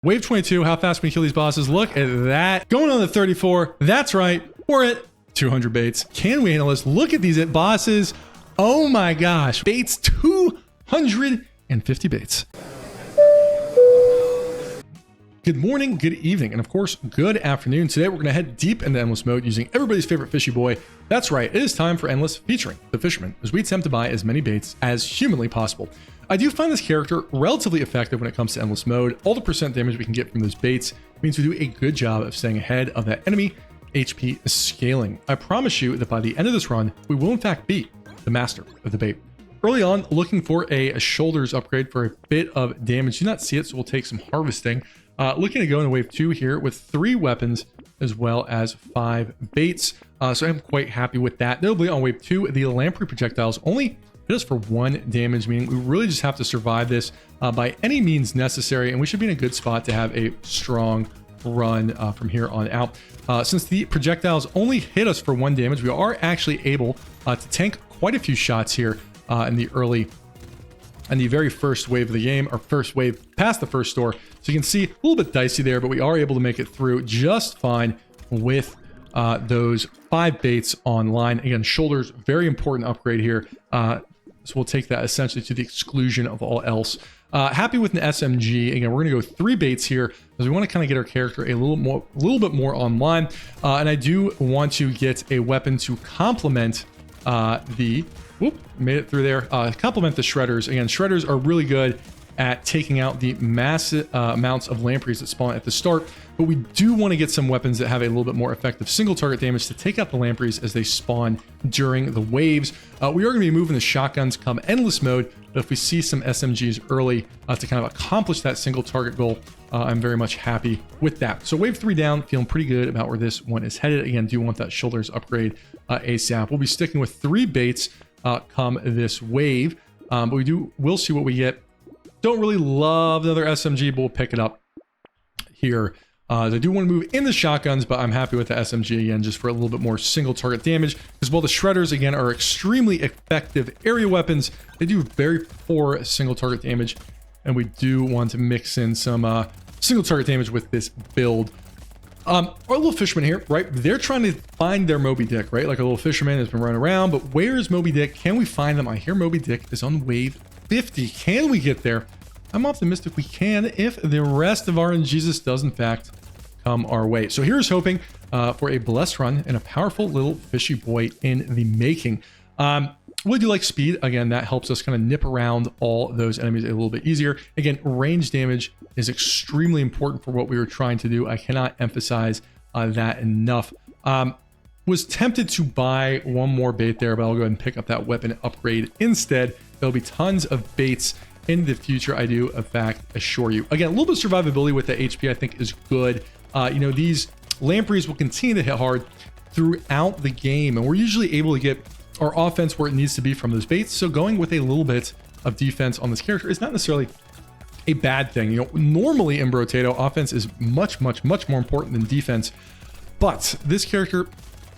Wave 22, how fast can we kill these bosses? Look at that. Going on the 34, that's right, we're at 200 baits. Can we handle this? Look at these bosses. Oh my gosh, baits, 250 baits. Good morning, good evening, and of course, good afternoon. Today, we're gonna head deep into Endless mode using everybody's favorite fishy boy. That's right, it is time for Endless featuring the Fisherman, as we attempt to buy as many baits as humanly possible. I do find this character relatively effective when it comes to Endless mode. All the percent damage we can get from those baits means we do a good job of staying ahead of that enemy HP scaling. I promise you that by the end of this run, we will in fact be the master of the bait. Early on, looking for a shoulders upgrade for a bit of damage. Do not see it, so we'll take some harvesting. Looking to go into wave 2 here with 3 weapons as well as 5 baits. So I'm quite happy with that. Notably on wave 2, the lamprey projectiles only hit us for 1 damage, meaning we really just have to survive this by any means necessary, and we should be in a good spot to have a strong run from here on out. Since the projectiles only hit us for 1 damage, we are actually able to tank quite a few shots here in the very first wave of the game, or first wave past the first store. So you can see a little bit dicey there, but we are able to make it through just fine with those 5 baits online. Again, shoulders, very important upgrade here. So we'll take that essentially to the exclusion of all else. Happy with an SMG. Again, we're going to go 3 baits here because we want to kind of get our character a little bit more online. And I do want to get a weapon to complement whoop, made it through there. Complement the shredders. Again, shredders are really good at taking out the massive amounts of lampreys that spawn at the start, but we do want to get some weapons that have a little bit more effective single target damage to take out the lampreys as they spawn during the waves. We are going to be moving the shotguns come Endless mode, but if we see some SMGs early to kind of accomplish that single target goal, I'm very much happy with that. So wave 3 down, feeling pretty good about where this one is headed. Again, do want that shoulders upgrade ASAP. We'll be sticking with 3 baits come this wave, but we'll see what we get. Don't really love another SMG, but we'll pick it up here. I do want to move in the shotguns, but I'm happy with the SMG again, just for a little bit more single target damage, because while the shredders again are extremely effective area weapons, they do very poor single target damage, and we do want to mix in some single target damage with this build. Our little fisherman here, right? They're trying to find their Moby Dick, right? Like a little fisherman has been running around, but where is Moby Dick? Can we find them? I hear Moby Dick is on wave 50. Can we get there? I'm optimistic we can if the rest of RNGesus does in fact come our way. So here's hoping for a blessed run and a powerful little fishy boy in the making. We do like speed. Again, that helps us kind of nip around all those enemies a little bit easier. Again, range damage is extremely important for what we were trying to do. I cannot emphasize that enough. Was tempted to buy one more bait there, but I'll go ahead and pick up that weapon upgrade instead. There'll be tons of baits in the future, I do in fact assure you. Again, a little bit of survivability with the HP I think is good. You know, these lampreys will continue to hit hard throughout the game, and we're usually able to get our offense where it needs to be from those baits. So going with a little bit of defense on this character is not necessarily a bad thing. You know, normally in Brotato, offense is much more important than defense, but this character,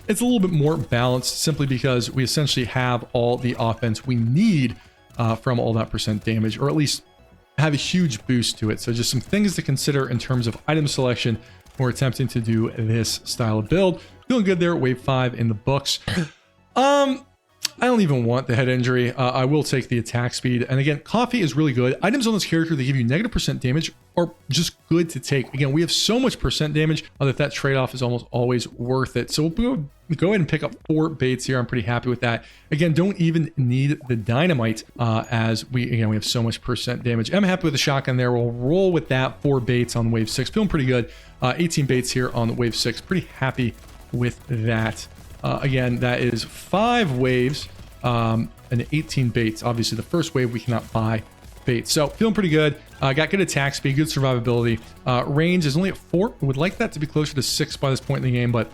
it's a little bit more balanced simply because we essentially have all the offense we need from all that percent damage, or at least have a huge boost to it. So just some things to consider in terms of item selection when we're attempting to do this style of build. Feeling good there, wave 5 in the books. I don't even want the head injury. I will take the attack speed. And again, coffee is really good. Items on this character that give you negative percent damage are just good to take. Again, we have so much percent damage that trade-off is almost always worth it. So we'll go ahead and pick up 4 baits here. I'm pretty happy with that. Again, don't even need the dynamite as we have so much percent damage. I'm happy with the shotgun there. We'll roll with that. 4 baits on wave 6. Feeling pretty good. 18 baits here on wave 6. Pretty happy with that. Again, that is 5 waves and 18 baits. Obviously, the first wave we cannot buy baits. So feeling pretty good. Got good attack speed, good survivability. Range is only at 4. Would like that to be closer to 6 by this point in the game, but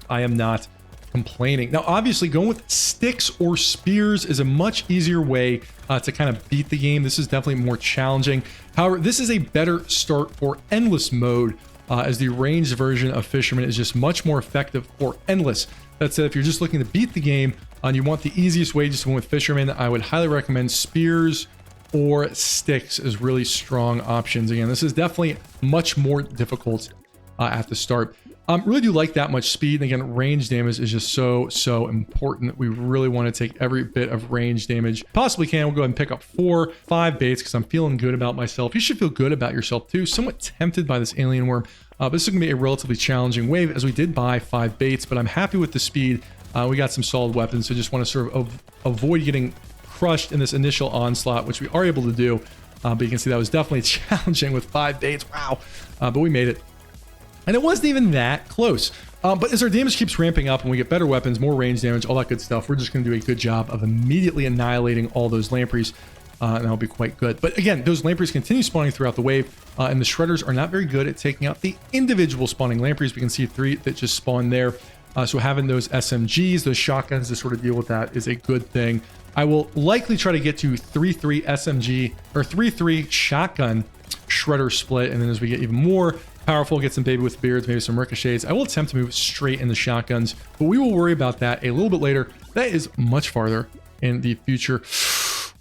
I am not complaining. Now, obviously, going with sticks or spears is a much easier way to kind of beat the game. This is definitely more challenging. However, this is a better start for Endless mode, as the ranged version of Fisherman is just much more effective for Endless. That said, if you're just looking to beat the game and you want the easiest way just to win with Fisherman, I would highly recommend spears or sticks as really strong options. Again, this is definitely much more difficult at the start. Really do like that much speed. And again, range damage is just so important. We really want to take every bit of range damage possibly can. We'll go ahead and pick up 4, 5 baits because I'm feeling good about myself. You should feel good about yourself too. Somewhat tempted by this alien worm. But this is going to be a relatively challenging wave as we did buy 5 baits, but I'm happy with the speed. We got some solid weapons, so just want to sort of avoid getting crushed in this initial onslaught, which we are able to do. But you can see that was definitely challenging with 5 baits. Wow. But we made it. And it wasn't even that close. But as our damage keeps ramping up and we get better weapons, more range damage, all that good stuff, we're just going to do a good job of immediately annihilating all those lampreys. And that'll be quite good. But again, those lampreys continue spawning throughout the wave. And the shredders are not very good at taking out the individual spawning lampreys. We can see 3 that just spawned there. So having those SMGs, those shotguns to sort of deal with that is a good thing. I will likely try to get to 3-3 SMG or 3-3 shotgun shredder split. And then as we get even more powerful, get some baby with beards, maybe some ricochets, I will attempt to move straight into shotguns, but we will worry about that a little bit later. That is much farther in the future.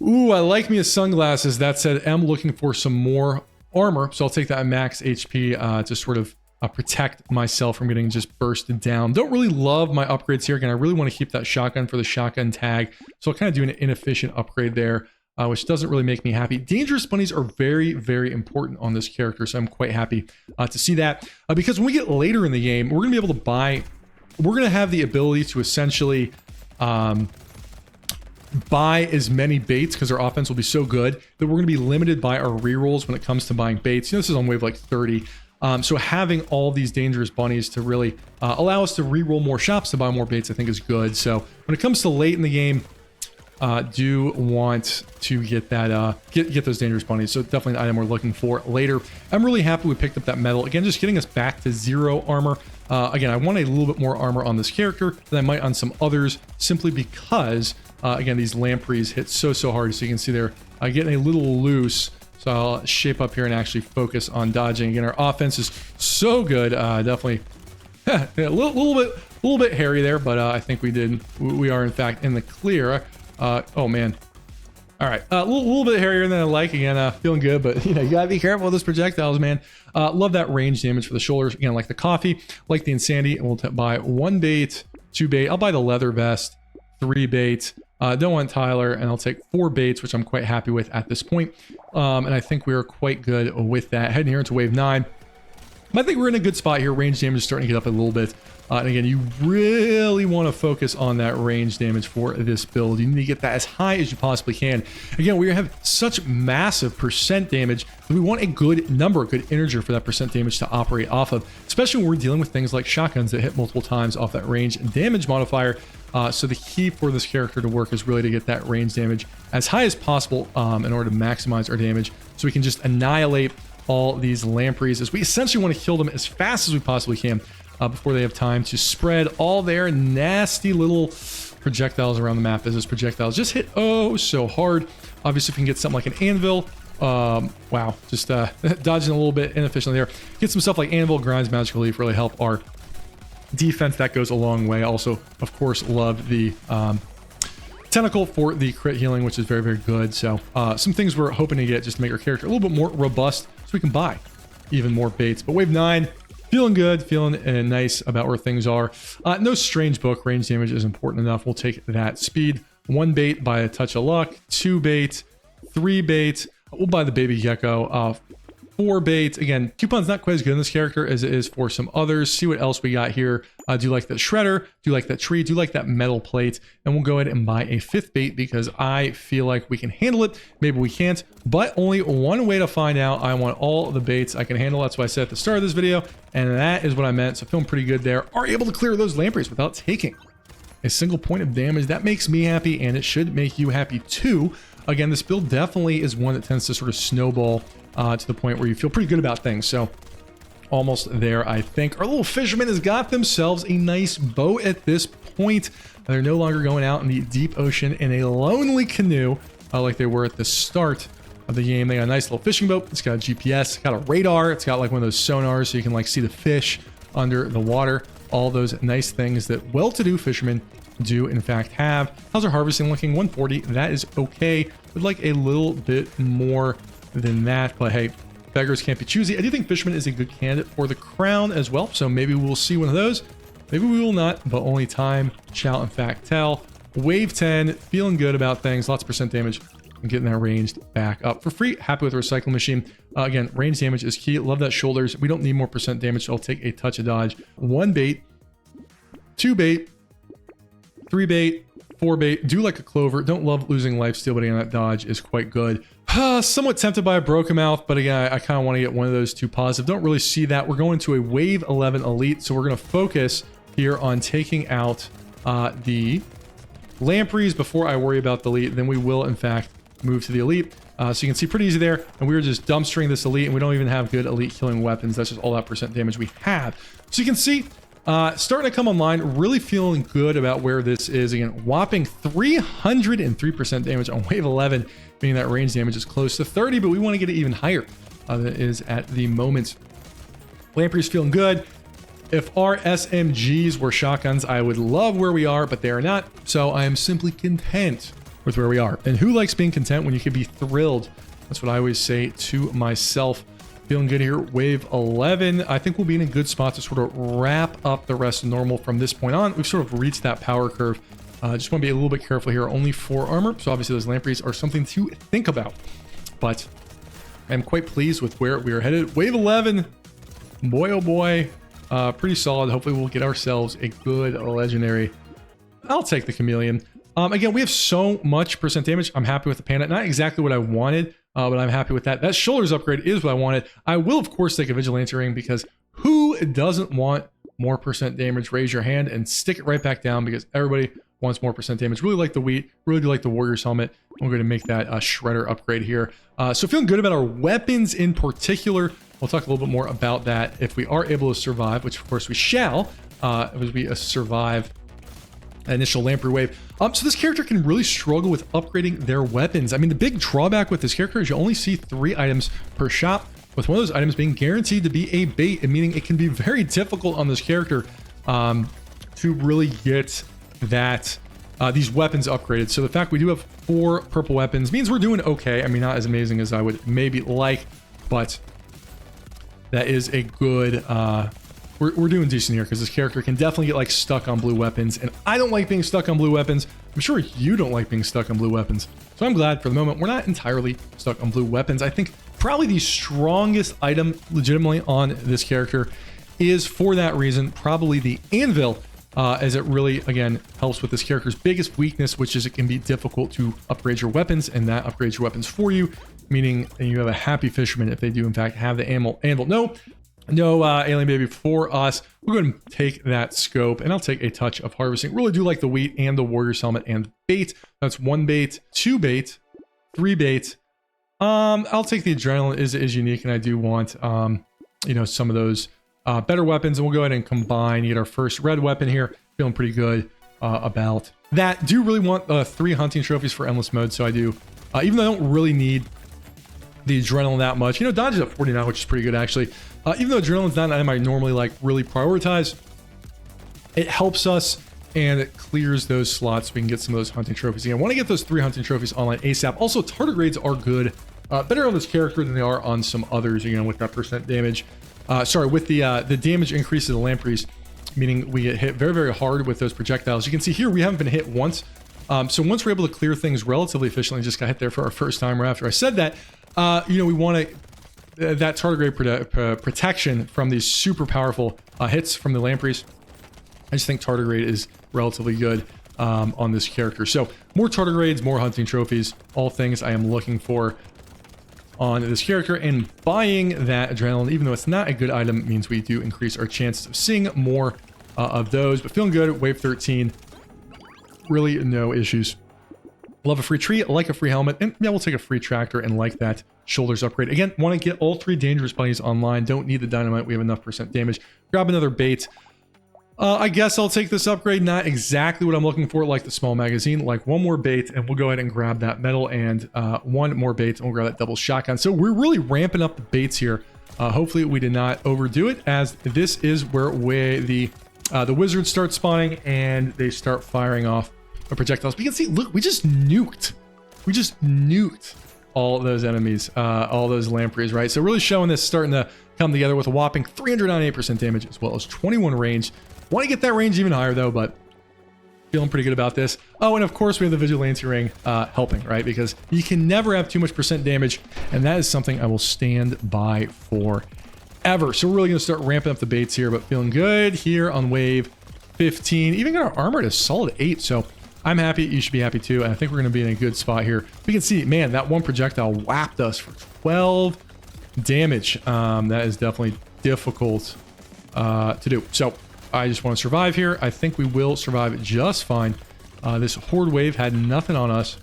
Ooh, I like me a sunglasses. That said, I'm looking for some more armor, so I'll take that at max HP to sort of protect myself from getting just bursted down. Don't really love my upgrades here. Again, I really want to keep that shotgun for the shotgun tag, so I'll kind of do an inefficient upgrade there. Which doesn't really make me happy. Dangerous bunnies are very important on this character, so I'm quite happy to see that. Because when we get later in the game, we're going to be able to buy... We're going to have the ability to essentially buy as many baits because our offense will be so good that we're going to be limited by our rerolls when it comes to buying baits. You know, this is on wave like 30. So having all these dangerous bunnies to really allow us to reroll more shops to buy more baits, I think is good. So when it comes to late in the game, do want to get that get those dangerous bunnies, so definitely an item we're looking for later. I'm really happy we picked up that medal again, just getting us back to 0 armor. Again, I want a little bit more armor on this character than I might on some others, simply because again, these lampreys hit so hard. So you can see they're getting a little loose, so I'll shape up here and actually focus on dodging. Again, our offense is so good. Definitely a little bit hairy there, but I think we are in fact in the clear. Oh man. All right, a little bit hairier than I like. Again, feeling good, but you know, you gotta be careful with those projectiles, man. Love that range damage for the shoulders. Again, like the coffee, like the insanity, and we'll buy 1 bait, 2 bait. I'll buy the leather vest, 3 bait. Don't want Tyler, and I'll take 4 baits, which I'm quite happy with at this point. And I think we are quite good with that. Heading here into wave 9. But I think we're in a good spot here. Range damage is starting to get up a little bit. And again, you really want to focus on that range damage for this build. You need to get that as high as you possibly can. Again, we have such massive percent damage that we want a good number, a good integer for that percent damage to operate off of, especially when we're dealing with things like shotguns that hit multiple times off that range and damage modifier. So the key for this character to work is really to get that range damage as high as possible in order to maximize our damage, so we can just annihilate all these lampreys, as we essentially want to kill them as fast as we possibly can before they have time to spread all their nasty little projectiles around the map, as those projectiles just hit so hard. Obviously, if we can get something like an anvil, wow, just dodging a little bit inefficiently there. Get some stuff like anvil, grinds, magical leaf, really help our defense. That goes a long way. Also, of course, love the tentacle for the crit healing, which is very good. So some things we're hoping to get just to make our character a little bit more robust, so we can buy even more baits. But wave 9, feeling good, feeling nice about where things are. No strange book. Range damage is important enough. We'll take that. Speed, 1 bait by a touch of luck, 2 bait, 3 bait. We'll buy the baby gecko. 4 bait. Again, coupon's not quite as good in this character as it is for some others. See what else we got here. Do you like that shredder? Do you like that tree? Do you like that metal plate? And we'll go ahead and buy a 5th bait because I feel like we can handle it. Maybe we can't, but only one way to find out. I want all the baits I can handle. That's what I said at the start of this video, and that is what I meant. So feeling pretty good there. Are able to clear those lampreys without taking a single point of damage. That makes me happy, and it should make you happy too. Again, this build definitely is one that tends to sort of snowball to the point where you feel pretty good about things. So almost there, I think. Our little fisherman has got themselves a nice boat at this point. They're no longer going out in the deep ocean in a lonely canoe like they were at the start of the game. They got a nice little fishing boat. It's got a GPS, got a radar. It's got like one of those sonars so you can like see the fish under the water. All those nice things that well-to-do fishermen do in fact have. How's our harvesting looking? 140. That is okay. Would like a little bit more than that, but hey, beggars can't be choosy. I do think Fisherman is a good candidate for the crown as well, so maybe we'll see one of those. Maybe we will not, but only time shall in fact tell. Wave 10, feeling good about things. Lots of percent damage. And getting that ranged back up for free. Happy with the recycle machine. Again, range damage is key. Love that shoulders. We don't need more percent damage, so I'll take a touch of dodge. 1 bait, 2 bait, 3 bait, 4 bait. Do like a clover. Don't love losing life steal, but again, that dodge is quite good. Somewhat tempted by a broken mouth, but again, I kind of want to get one of those two positive. Don't really see that. We're going to a wave 11 elite, so we're going to focus here on taking out the lampreys before I worry about the elite. Then we will, in fact, move to the elite. So you can see pretty easy there, and we were just dumpstering this elite, and we don't even have good elite killing weapons. That's just all that percent damage we have. So you can see starting to come online, really feeling good about where this is. Again, whopping 303% damage on wave 11, meaning that range damage is close to 30, but we want to get it even higher than it is at the moment. Lamprey's feeling good. If our SMGs were shotguns, I would love where we are, but they are not. So I am simply content with where we are. And who likes being content when you could be thrilled? That's what I always say to myself. Feeling good here. Wave 11. I think we'll be in a good spot to sort of wrap up the rest of normal from this point on. We've sort of reached that power curve. Just want to be a little bit careful here. Only 4 armor. So obviously those lampreys are something to think about. But I'm quite pleased with where we are headed. Wave 11. Boy, oh boy. Pretty solid. Hopefully we'll get ourselves a good legendary. I'll take the chameleon. Again, we have so much percent damage. I'm happy with the panda. Not exactly what I wanted, but I'm happy with that. That shoulders upgrade is what I wanted. I will, of course, take a vigilante ring because who doesn't want more percent damage? Raise your hand and stick it right back down because everybody wants more percent damage. Really like the wheat. Really do like the warrior's helmet. I'm going to make that a shredder upgrade here. So feeling good about our weapons in particular. We'll talk a little bit more about that if we are able to survive, which of course we shall, as we survive initial lamprey wave. So this character can really struggle with upgrading their weapons. I mean, the big drawback with this character is you only see 3 items per shop, with one of those items being guaranteed to be a bait, and meaning it can be very difficult on this character to really get that these weapons upgraded. So the fact we do have 4 purple weapons means we're doing okay. I mean, not as amazing as I would maybe like, but that is a good we're doing decent here because this character can definitely get like stuck on blue weapons, and I don't like being stuck on blue weapons. I'm sure you don't like being stuck on blue weapons. So I'm glad for the moment we're not entirely stuck on blue weapons. I think probably the strongest item legitimately on this character is, for that reason, probably the anvil, as it really, again, helps with this character's biggest weakness, which is it can be difficult to upgrade your weapons, and that upgrades your weapons for you, meaning you have a happy fisherman if they do in fact have the anvil. No alien baby for us. We're going to take that scope, and I'll take a touch of harvesting. Really do like the wheat and the warrior's helmet and bait. That's 1 bait, 2 bait, 3 bait. I'll take the adrenaline. Is unique, and I do want you know, some of those better weapons, and we'll go ahead and combine. Get our first red weapon here. Feeling pretty good about that. Do really want 3 hunting trophies for endless mode, so I do. Even though I don't really need the adrenaline that much. You know, dodge is at 49, which is pretty good actually. Even though adrenaline's not an item I normally like really prioritize, it helps us and it clears those slots so we can get some of those hunting trophies. Again, I want to get those 3 hunting trophies online ASAP. Also, tardigrades are good, better on this character than they are on some others, you know, with that percent damage. Sorry, with the damage increase of the lampreys, meaning we get hit very, very hard with those projectiles. You can see here we haven't been hit once. So once we're able to clear things relatively efficiently, just got hit there for our first time. Or after I said that, you know, we want to that tardigrade protection from these super powerful hits from the lampreys. I just think tardigrade is relatively good on this character. So more tardigrades, more hunting trophies, all things I am looking for on this character. And buying that adrenaline, even though it's not a good item, means we do increase our chances of seeing more of those. But feeling good. Wave 13, really no issues. Love a free tree, like a free helmet, and yeah, we'll take a free tractor and like that shoulders upgrade. Again, want to get all 3 dangerous bunnies online. Don't need the dynamite. We have enough percent damage. Grab another bait. I guess I'll take this upgrade. Not exactly what I'm looking for, like the small magazine. Like 1 more bait, and we'll go ahead and grab that metal, and 1 more bait, and we'll grab that double shotgun. So we're really ramping up the baits here. Hopefully we did not overdo it, as this is where the the wizards start spawning and they start firing off projectiles. But you can see, look, we just nuked all those enemies, all those lampreys, right? So really showing this starting to come together with a whopping 398% damage as well as 21 range. Want to get that range even higher though, but feeling pretty good about this. Oh, and of course we have the Vigilante Ring helping, right? Because you can never have too much percent damage, and that is something I will stand by forever. So we're really going to start ramping up the baits here, but feeling good here on wave 15. Even got our armor at a solid 8, so I'm happy. You should be happy too, and I think we're going to be in a good spot here. We can see, man, that one projectile whapped us for 12 damage. That is definitely difficult to do. So I just want to survive here. I think we will survive just fine. This horde wave had nothing on us,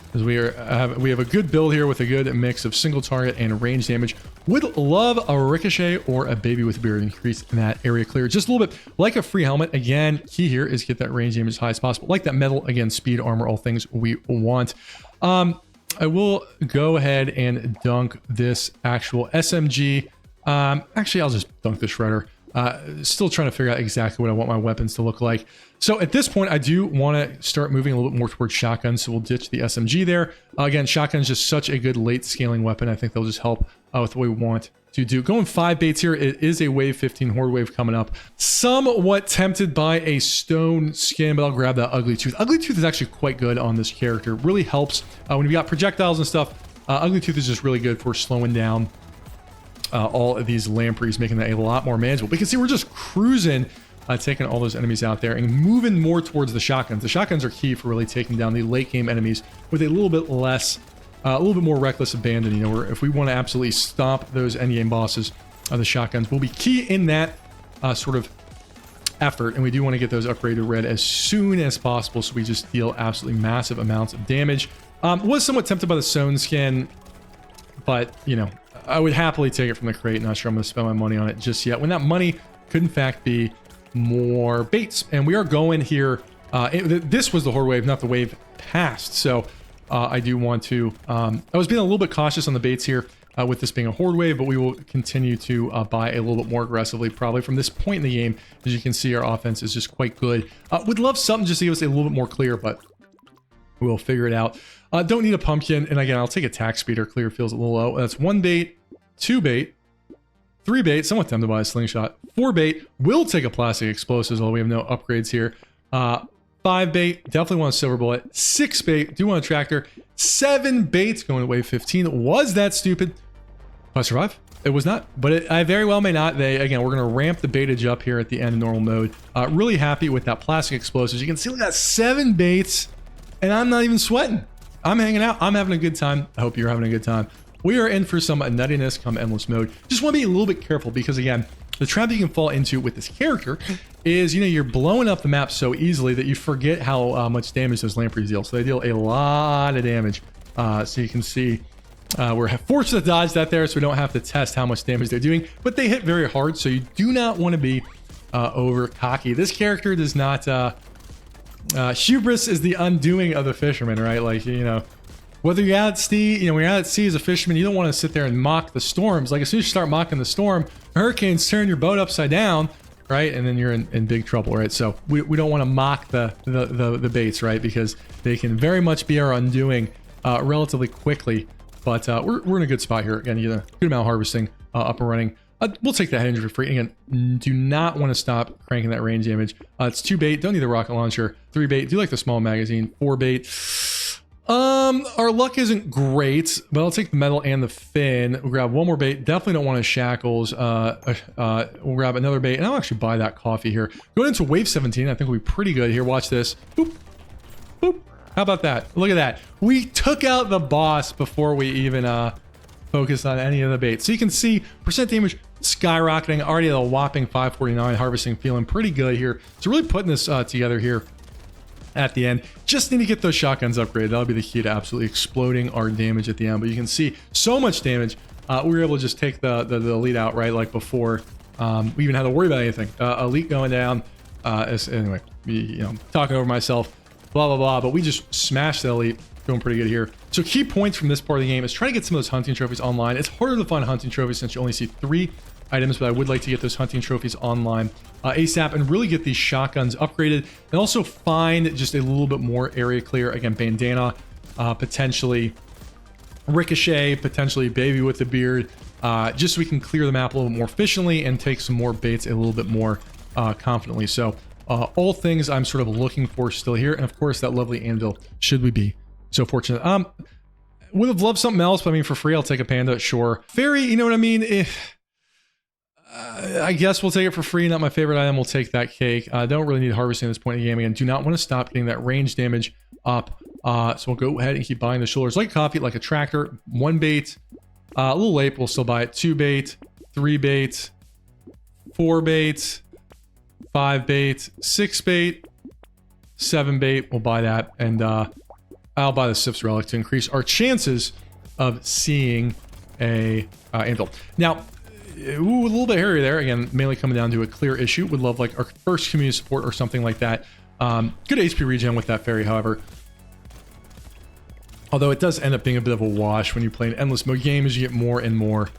because we have a good build here with a good mix of single target and range damage. Would love a ricochet or a baby with a beard, increase that area clear just a little bit, like a free helmet. Again, key here is get that range damage as high as possible, like that metal. Again, speed, armor, all things we want. I will go ahead and dunk this actual SMG. Actually, I'll just dunk the shredder. Still trying to figure out exactly what I want my weapons to look like. So at this point, I do want to start moving a little bit more towards shotguns. So we'll ditch the SMG there. Again, shotgun is just such a good late scaling weapon. I think they'll just help with what we want to do. Going 5 baits here. It is a wave 15 horde wave coming up. Somewhat tempted by a stone skin, but I'll grab that ugly tooth. Ugly tooth is actually quite good on this character. Really helps when you've got projectiles and stuff. Ugly tooth is just really good for slowing down all of these lampreys, making that a lot more manageable. We can see we're just cruising, taking all those enemies out there and moving more towards the shotguns. The shotguns are key for really taking down the late game enemies with a little bit less, a little bit more reckless abandon. You know, where if we want to absolutely stomp those end game bosses, the shotguns will be key in that sort of effort. And we do want to get those upgraded to red as soon as possible, so we just deal absolutely massive amounts of damage. Was somewhat tempted by the stone skin, but you know, I would happily take it from the crate. Not sure I'm going to spend my money on it just yet, when that money could in fact be more baits. And we are going here. This was the horde wave, not the wave past. So I do want to, I was being a little bit cautious on the baits here with this being a horde wave, but we will continue to buy a little bit more aggressively probably from this point in the game. As you can see, our offense is just quite good. Would love something just to give us a little bit more clear, but we'll figure it out. Don't need a pumpkin. And again, I'll take attack speed. Our clear feels a little low. That's 1 bait, 2 bait, 3 bait, somewhat tempted by a slingshot, 4 bait, will take a plastic explosives, although we have no upgrades here. 5 bait, definitely want a silver bullet. 6 bait, do want a tractor. 7 baits going to wave 15. Was that stupid? Did I survive? It was not, but I very well may not. Again, we're going to ramp the baitage up here at the end of normal mode. Really happy with that plastic explosives. You can see we got 7 baits, and I'm not even sweating. I'm hanging out. I'm having a good time. I hope you're having a good time. We are in for some nuttiness come endless mode. Just want to be a little bit careful, because again, the trap you can fall into with this character is, you know, you're blowing up the map so easily that you forget how much damage those lampreys deal. So they deal a lot of damage. So you can see we're fortunate to dodge that there, so we don't have to test how much damage they're doing, but they hit very hard. So you do not want to be over cocky. This character does not, hubris is the undoing of the fisherman, right? Like, you know, whether you're out at sea, you know, when you're out at sea as a fisherman, you don't want to sit there and mock the storms. Like, as soon as you start mocking the storm, hurricanes turn your boat upside down, right? And then you're in big trouble, right? So we don't want to mock the baits, right? Because they can very much be our undoing relatively quickly. But we're in a good spot here. Again, you get a good amount of harvesting up and running. We'll take that head injury for free. Again, do not want to stop cranking that range damage. It's 2 bait, don't need the rocket launcher. 3 bait, do like the small magazine. 4 bait. Our luck isn't great, but I'll take the metal and the fin. We'll grab 1 more bait. Definitely don't want his shackles. We'll grab another bait, and I'll actually buy that coffee here. Going into wave 17, I think we'll be pretty good here. Watch this. Boop. Boop. How about that? Look at that. We took out the boss before we even focused on any of the baits. So you can see percent damage skyrocketing, already at a whopping 549. Harvesting feeling pretty good here. So really putting this together here at the end. Just need to get those shotguns upgraded. That'll be the key to absolutely exploding our damage at the end. But you can see so much damage. We were able to just take the elite out, right? Like before we even had to worry about anything. Elite going down. Anyway, you know, talking over myself, blah, blah, blah. But we just smashed the elite. Doing pretty good here. So key points from this part of the game is trying to get some of those hunting trophies online. It's harder to find hunting trophies since you only see 3 items, but I would like to get those hunting trophies online ASAP and really get these shotguns upgraded, and also find just a little bit more area clear. Again, bandana, potentially ricochet, potentially baby with the beard, just so we can clear the map a little bit more efficiently and take some more baits a little bit more confidently. So all things I'm sort of looking for still here, and of course that lovely anvil, should we be so fortunate. Would have loved something else, but I mean, for free I'll take a panda, sure. Fairy, you know what I mean? I guess we'll take it for free. Not my favorite item. We'll take that cake. I don't really need harvesting at this point in the game. Again, do not want to stop getting that range damage up. So we'll go ahead and keep buying the shoulders like coffee, like a tractor. 1 bait. A little late, we'll still buy it. 2 bait, 3 bait, 4 bait, 5 bait, 6 bait, 7 bait. We'll buy that. And I'll buy the Sif's Relic to increase our chances of seeing a anvil. Now, ooh, a little bit hairy there. Again, mainly coming down to a clear issue. Would love like our first community support or something like that. Good HP regen with that fairy, however. Although it does end up being a bit of a wash when you play an endless mode game as you get more and more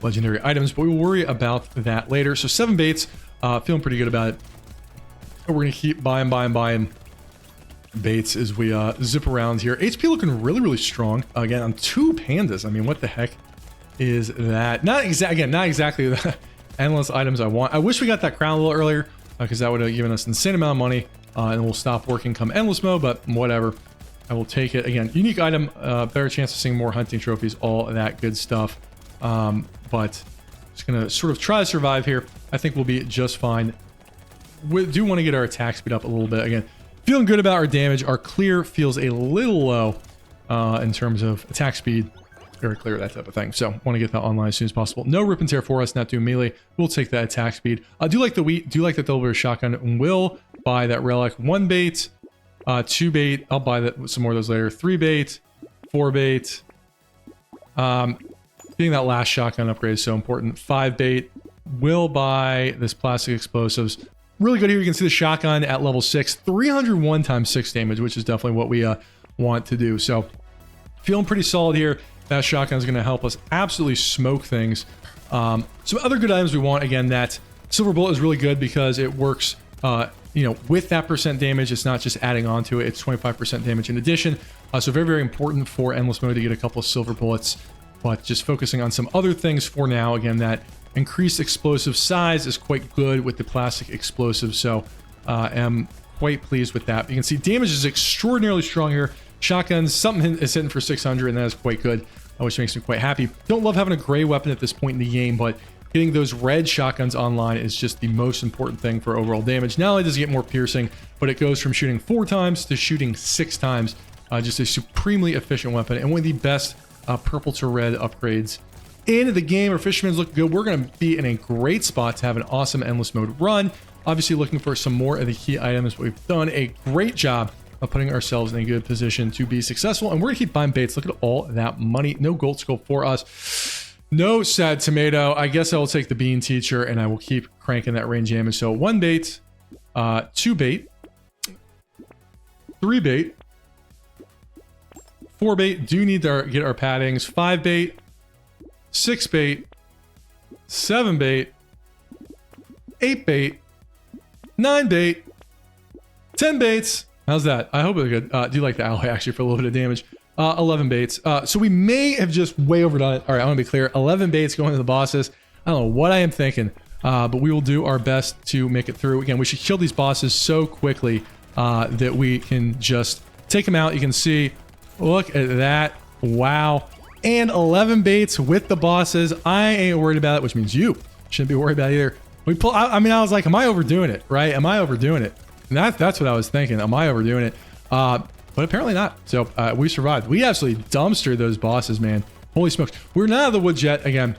legendary items, but we will worry about that later. So 7 baits, feeling pretty good about it. We're going to keep buying baits as we zip around here. HP looking really strong. Again, on 2 pandas. I mean, what the heck is that? Not exactly the endless items I want. I wish we got that crown a little earlier, because that would have given us an insane amount of money, and we'll stop working come endless mode, but whatever. I will take it. Again, unique item, better chance of seeing more hunting trophies, all of that good stuff. But just gonna sort of try to survive here. I think we'll be just fine. We do want to get our attack speed up a little bit. Again, feeling good about our damage. Our clear feels a little low in terms of attack speed. Very clear, that type of thing. So want to get that online as soon as possible. No rip and tear for us, not doing melee. We'll take that attack speed. I do like the wheat, do like the double shotgun. Will buy that relic. 1 bait, 2 bait. I'll buy that, some more of those later. 3 bait, 4 bait. Getting that last shotgun upgrade is so important. 5 bait. Will buy this plastic explosives. Really good here. You can see the shotgun at level 6, 301 times 6 damage, which is definitely what we want to do. So feeling pretty solid here. That shotgun is going to help us absolutely smoke things. Some other good items we want, again, that silver bullet is really good because it works, you know, with that percent damage. It's not just adding on to it. It's 25% damage in addition. So very important for endless mode to get a couple of silver bullets, but just focusing on some other things for now. Again, that increased explosive size is quite good with the plastic explosive. So am quite pleased with that. You can see damage is extraordinarily strong here. Shotguns, something is hitting for 600, and that is quite good, which makes me quite happy. Don't love having a gray weapon at this point in the game, but getting those red shotguns online is just the most important thing for overall damage. Not only does it get more piercing, but it goes from shooting 4 times to shooting 6 times. Just a supremely efficient weapon, and one of the best purple to red upgrades in the game. Our Fisherman's look good. We're going to be in a great spot to have an awesome endless mode run. Obviously looking for some more of the key items, but we've done a great job of putting ourselves in a good position to be successful, and we're gonna keep buying baits. Look at all that money. No gold scope for us. No sad tomato. I guess I will take the bean teacher, and I will keep cranking that range damage. So 1 bait, 2 bait, 3 bait, 4 bait. Do need to get our paddings. 5 bait, 6 bait, 7 bait, 8 bait, 9 bait, 10 baits. How's that? I hope it's good. Do you like the alloy actually for a little bit of damage? 11 baits. So we may have just way overdone it. All right, I want to be clear. 11 baits going to the bosses. I don't know what I am thinking, but we will do our best to make it through. Again, we should kill these bosses so quickly that we can just take them out. You can see, look at that. Wow. And 11 baits with the bosses. I ain't worried about it, which means you shouldn't be worried about it either. We pull. I mean, I was like, am I overdoing it? Right? Am I overdoing it? And that's what I was thinking. Am I overdoing it? But apparently not. So we survived. We absolutely dumpstered those bosses, man. Holy smokes. We're not out of the woods yet. Again,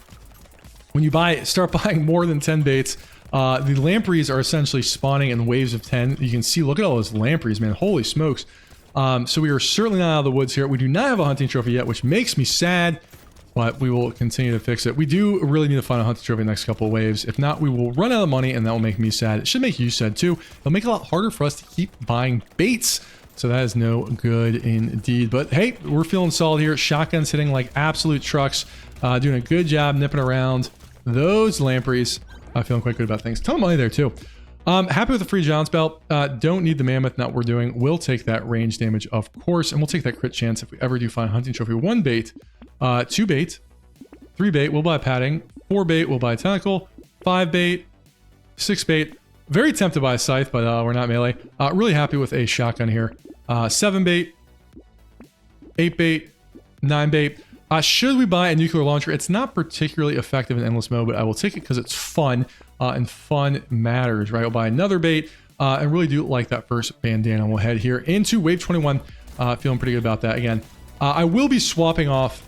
when you start buying more than 10 baits, the lampreys are essentially spawning in waves of 10. You can see, look at all those lampreys, man. Holy smokes. So we are certainly not out of the woods here. We do not have a hunting trophy yet, which makes me sad, but we will continue to fix it. We do really need to find a hunting trophy in the next couple of waves. If not, we will run out of money, and that will make me sad. It should make you sad too. It'll make it a lot harder for us to keep buying baits. So that is no good indeed. But hey, we're feeling solid here. Shotguns hitting like absolute trucks. Doing a good job nipping around those lampreys. Feeling quite good about things. Ton of money there too. Happy with the free John's belt. Don't need the mammoth, not what we're doing. We'll take that range damage, of course, and we'll take that crit chance if we ever do find hunting trophy. 1 bait, 2 bait, 3 bait, we'll buy padding, 4 bait, we'll buy tentacle, 5 bait, 6 bait. Very tempted by a scythe, but we're not melee. Really happy with a shotgun here. 7 bait, 8 bait, 9 bait. Should we buy a nuclear launcher? It's not particularly effective in endless mode, but I will take it because it's fun, and fun matters, right? I'll buy another bait, and really do like that first bandana. We'll head here into wave 21. Feeling pretty good about that. Again, I will be swapping off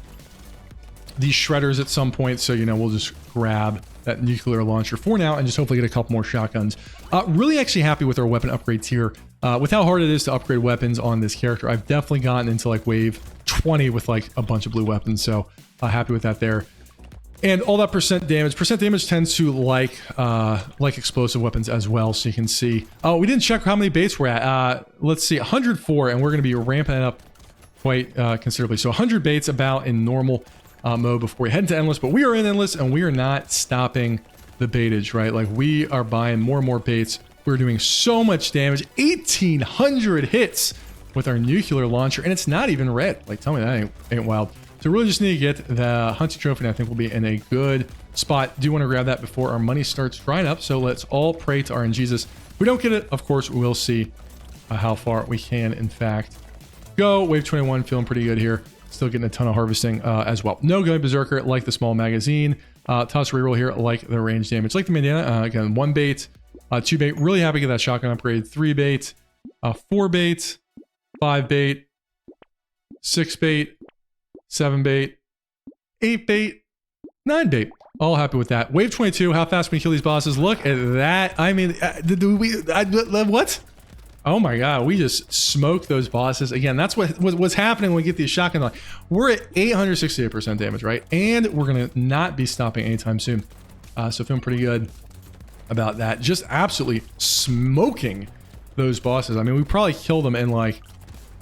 these shredders at some point, so, you know, we'll just grab that nuclear launcher for now and just hopefully get a couple more shotguns. Really actually happy with our weapon upgrades here. With how hard it is to upgrade weapons on this character, I've definitely gotten into like wave 20 with like a bunch of blue weapons, so happy with that there. And all that percent damage tends to like explosive weapons as well, so you can see. Oh, we didn't check how many baits we're at. Let's see, 104, and we're going to be ramping it up quite considerably. So 100 baits about in normal mode before we head into endless, but we are in endless and we are not stopping the baitage, right? Like, we are buying more and more baits. We're doing so much damage, 1,800 hits with our nuclear launcher, and it's not even red. Like, tell me that ain't wild. So really just need to get the hunting trophy, and I think we'll be in a good spot. Do want to grab that before our money starts drying up, so let's all pray to RNGesus. If we don't get it, of course, we'll see how far we can, in fact, go. Wave 21, feeling pretty good here. Still getting a ton of harvesting as well. No going berserker, like the small magazine. Toss reroll here, like the range damage. Like the bandana, again, 1 bait, 2 bait. Really happy to get that shotgun upgrade. 3 bait, 4 bait, 5 bait, 6 bait, 7 bait, 8 bait, 9 bait. All happy with that. Wave 22, how fast can we kill these bosses? Look at that. I mean, what? Oh my god, we just smoked those bosses. Again, that's what's happening when we get these shotgun. We're at 868% damage, right? And we're going to not be stopping anytime soon. So feeling pretty good about that. Just absolutely smoking those bosses. I mean, we probably killed them in like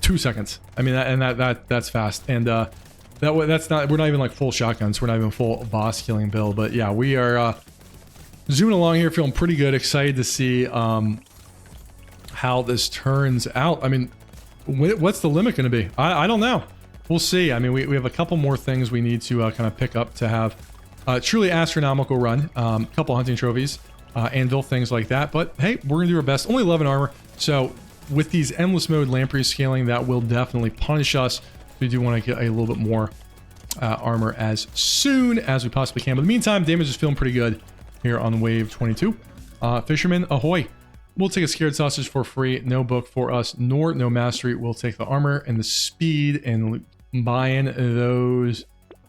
2 seconds. I mean, that's fast. And that's not, we're not even like full shotguns. We're not even full boss killing build. But yeah, we are zooming along here, feeling pretty good. Excited to see how this turns out. I mean, what's the limit going to be? I don't know. We'll see. I mean, we have a couple more things we need to kind of pick up to have a truly astronomical run. A couple hunting trophies, anvil, things like that. But hey, we're going to do our best. Only 11 armor. So with these endless mode lamprey scaling, that will definitely punish us. We do want to get a little bit more armor as soon as we possibly can. But in the meantime, damage is feeling pretty good here on wave 22. Fisherman, ahoy. We'll take a scared sausage for free. No book for us, nor no mastery. We'll take the armor and the speed and buying those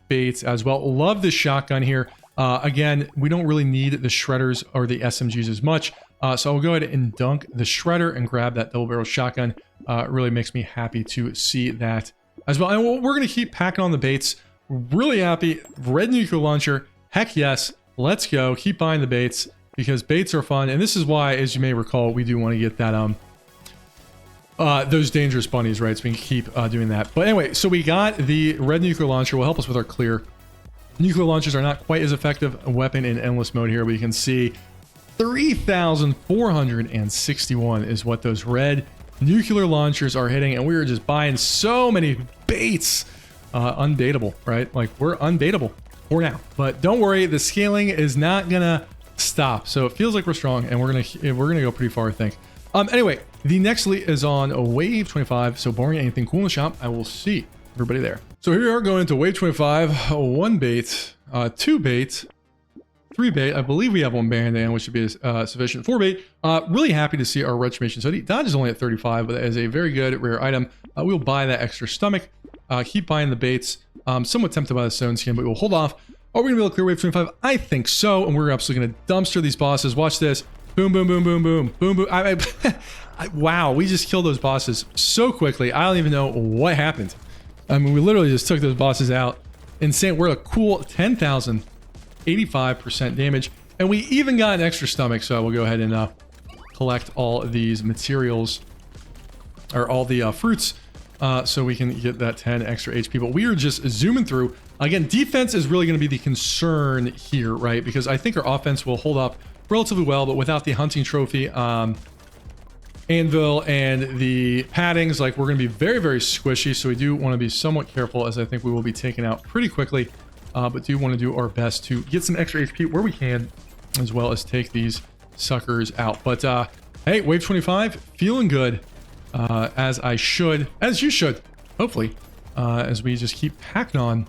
baits as well. Love this shotgun here. Again, we don't really need the shredders or the SMGs as much. So I'll go ahead and dunk the shredder and grab that double barrel shotgun. Really makes me happy to see that as well. And we're going to keep packing on the baits. Really happy. Red nuclear launcher. Heck yes. Let's go. Keep buying the baits, because baits are fun. And this is why, as you may recall, we do want to get that those dangerous bunnies, right? So we can keep doing that. But anyway, so we got the red nuclear launcher. Will help us with our clear. Nuclear launchers are not quite as effective a weapon in endless mode here, but you can see 3,461 is what those red nuclear launchers are hitting, and we are just buying so many baits. Unbaitable, right? Like, we're unbaitable for now. But don't worry, the scaling is not gonna stop. So it feels like we're strong, and we're gonna go pretty far, I think. Anyway, the next elite is on wave 25. So barring anything cool in the shop, I will see everybody there. So here we are going into wave 25. 1 bait, 2 bait, 3 bait. I believe we have 1 bandana, which should be sufficient. 4 bait. Really happy to see our retribution. So dodge is only at 35, but that is a very good rare item. We'll buy that extra stomach. Keep buying the baits. Somewhat tempted by the stone skin, but we'll hold off. Are we gonna be able to clear wave 25? I think so, and we're absolutely gonna dumpster these bosses. Watch this. Boom, boom, boom, boom, boom, boom, boom. Wow, we just killed those bosses so quickly. I don't even know what happened. I mean, we literally just took those bosses out. Insane. We're a cool 10,085% damage, and we even got an extra stomach. So we'll go ahead and collect all of these materials, or all the fruits, so we can get that 10 extra HP. But we are just zooming through. Again, defense is really going to be the concern here, right? Because I think our offense will hold up relatively well, but without the hunting trophy, anvil and the paddings, like we're going to be very, very squishy. So we do want to be somewhat careful, as I think we will be taken out pretty quickly, but do want to do our best to get some extra HP where we can, as well as take these suckers out. But hey, wave 25, feeling good, as you should, hopefully, as we just keep packing on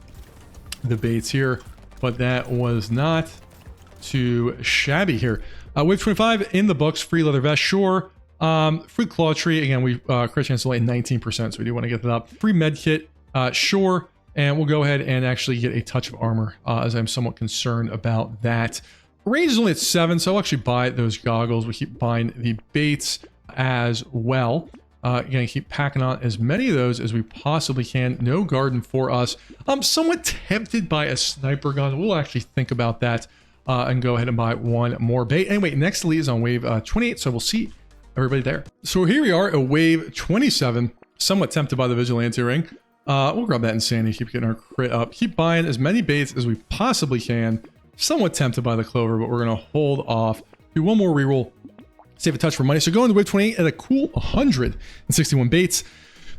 the baits here. But that was not too shabby here. Wave 25 in the books, free leather vest, sure. Free claw tree, again, we crit chance only 19%, so we do want to get that up. Free med kit, sure. And we'll go ahead and actually get a touch of armor, as I'm somewhat concerned about that. Range is only at 7, so I'll actually buy those goggles. We keep buying the baits as well. Again, keep packing on as many of those as we possibly can. No garden for us. I'm somewhat tempted by a sniper gun. We'll actually think about that and go ahead and buy one more bait. Anyway, next lead is on wave 28, so we'll see everybody there. So here we are at wave 27. Somewhat tempted by the Vigilante ring. We'll grab that Insanity, keep getting our crit up. Keep buying as many baits as we possibly can. Somewhat tempted by the Clover, but we're going to hold off. Do one more reroll. Save a touch for money. So going to wave 28 at a cool 161 baits.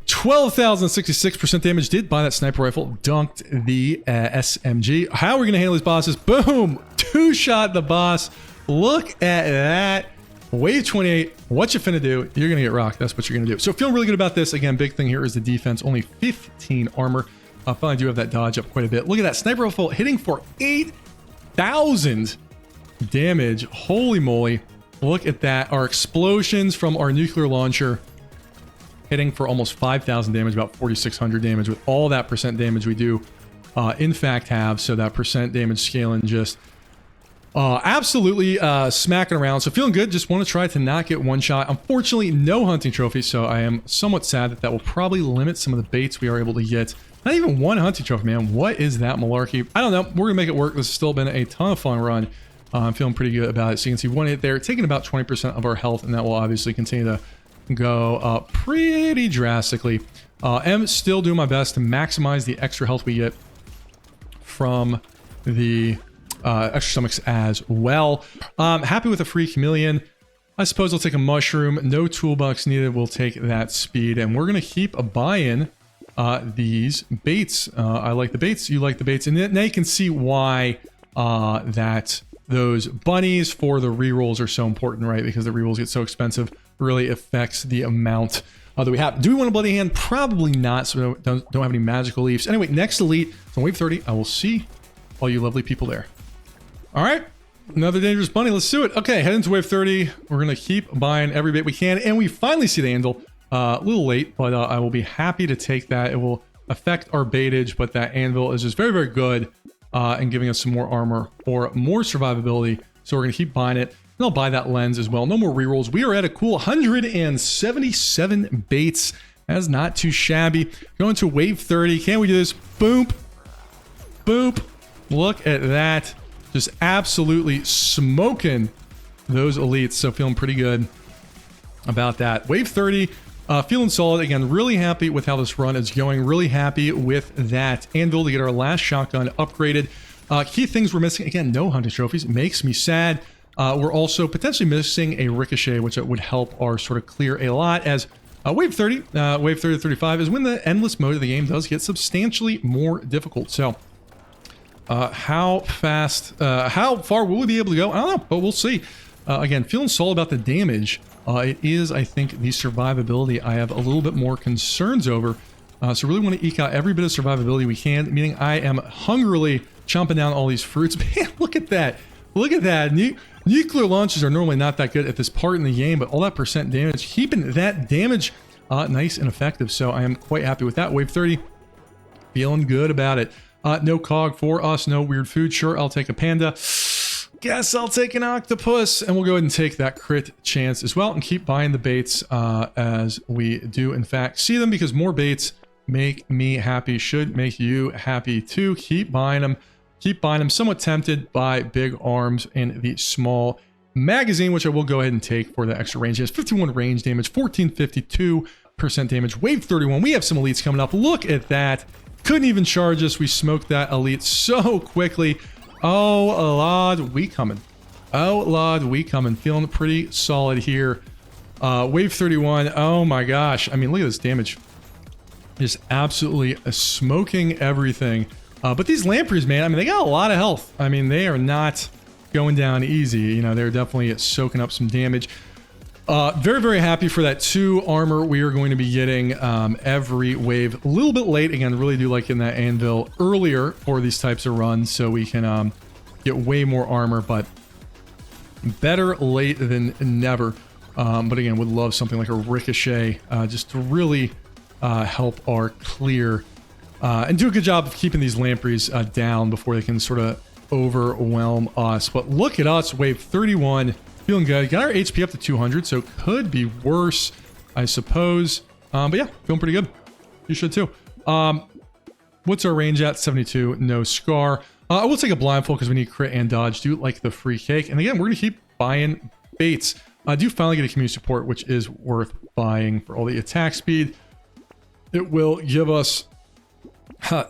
12,066% damage. Did buy that sniper rifle. Dunked the SMG. How are we going to handle these bosses? Boom! Two-shot the boss. Look at that. Wave 28. What you finna do? You're going to get rocked. That's what you're going to do. So feeling really good about this. Again, big thing here is the defense. Only 15 armor. Finally do have that dodge up quite a bit. Look at that sniper rifle hitting for 8,000 damage. Holy moly. Look at that. Our explosions from our nuclear launcher hitting for almost 5,000 damage, about 4,600 damage with all that percent damage we do in fact have. So that percent damage scaling just absolutely smacking around. So feeling good. Just want to try to not get one shot. Unfortunately, no hunting trophy. So I am somewhat sad that that will probably limit some of the baits we are able to get. Not even one hunting trophy, man. What is that malarkey? I don't know. We're going to make it work. This has still been a ton of fun run. I'm feeling pretty good about it. So you can see one hit there, taking about 20% of our health, and that will obviously continue to go up pretty drastically. Am still doing my best to maximize the extra health we get from the extra stomachs as well. Happy with a free chameleon. I suppose I'll take a mushroom. No toolbox needed. We'll take that speed, and we're going to keep buying these baits. I like the baits. You like the baits. And now you can see why that those bunnies for the rerolls are so important, right? Because the rerolls get so expensive, really affects the amount that we have. Do we want a bloody hand? Probably not, so we don't have any magical leaves. Anyway, next elite, so on wave 30, I will see all you lovely people there. All right, another dangerous bunny. Let's do it. Okay, head into wave 30. We're going to keep buying every bait we can, and we finally see the anvil. A little late, but I will be happy to take that. It will affect our baitage, but that anvil is just very, very good. And giving us some more armor or more survivability. So we're going to keep buying it. And I'll buy that lens as well. No more rerolls. We are at a cool 177 baits. That's not too shabby. Going to wave 30. Can we do this? Boop. Boop. Look at that. Just absolutely smoking those elites. So feeling pretty good about that. Wave 30. Feeling solid. Again, really happy with how this run is going. Really happy with that anvil to get our last shotgun upgraded. Key things we're missing. Again, no hunting trophies. Makes me sad. We're also potentially missing a ricochet, which would help our sort of clear a lot, as wave 30 to 35 is when the endless mode of the game does get substantially more difficult. So how far will we be able to go? I don't know, but we'll see. Again, feeling solid about the damage. It is, I think, the survivability I have a little bit more concerns over. So really want to eke out every bit of survivability we can, meaning I am hungrily chomping down all these fruits. Man, look at that. Look at that. Nuclear launches are normally not that good at this part in the game, but all that percent damage, keeping that damage nice and effective. So I am quite happy with that. Wave 30, feeling good about it. No cog for us, no weird food. Sure, I'll take a panda. Guess I'll take an octopus, and we'll go ahead and take that crit chance as well and keep buying the baits as we do in fact see them, because more baits make me happy, should make you happy too. Keep buying them. Keep buying them. Somewhat tempted by big arms in the small magazine, which I will go ahead and take for the extra range. It has 51 range damage, 1452% damage. Wave 31. We have some elites coming up. Look at that. Couldn't even charge us. We smoked that elite so quickly. Oh, Lord, we coming. Oh, Lord, we coming. Feeling pretty solid here. Wave 31. Oh, my gosh. I mean, look at this damage. Just absolutely smoking everything. But these lampreys, man, I mean, they got a lot of health. I mean, they are not going down easy. You know, they're definitely soaking up some damage. Very, very happy for that 2 armor we are going to be getting every wave. A little bit late. Again, really do like getting that anvil earlier for these types of runs so we can get way more armor, but better late than never. But again, would love something like a ricochet just to really help our clear and do a good job of keeping these lampreys down before they can sort of overwhelm us. But look at us, wave 31. Feeling good. Got our HP up to 200, so could be worse, I suppose. But yeah, feeling pretty good. You should too. What's our range at? 72. No scar. I will take a blindfold because we need crit and dodge. Do like the free cake. And again, we're going to keep buying baits. I do finally get a community support, which is worth buying for all the attack speed. It will give us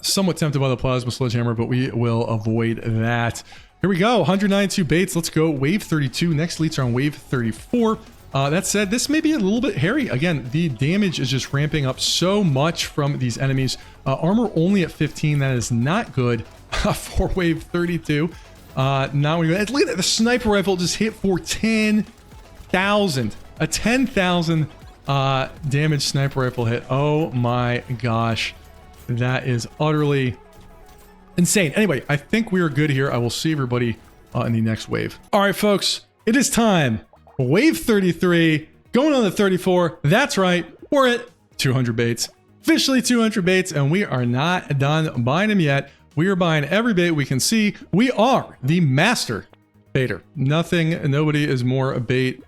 somewhat tempted by the plasma sledgehammer, but we will avoid that. Here we go, 192 baits. Let's go wave 32. Next elites are on wave 34. That said, this may be a little bit hairy. Again, the damage is just ramping up so much from these enemies. Armor only at 15. That is not good for wave 32. Now look at that. The sniper rifle just hit for 10,000. A 10,000 damage sniper rifle hit. Oh my gosh. That is utterly insane. Anyway, I think we are good here. I will see everybody in the next wave. All right, folks, it is time. Wave 33, going on the 34. That's right, we're at 200 baits. Officially 200 baits, and we are not done buying them yet. We are buying every bait we can see. We are the master baiter. Nobody is more bait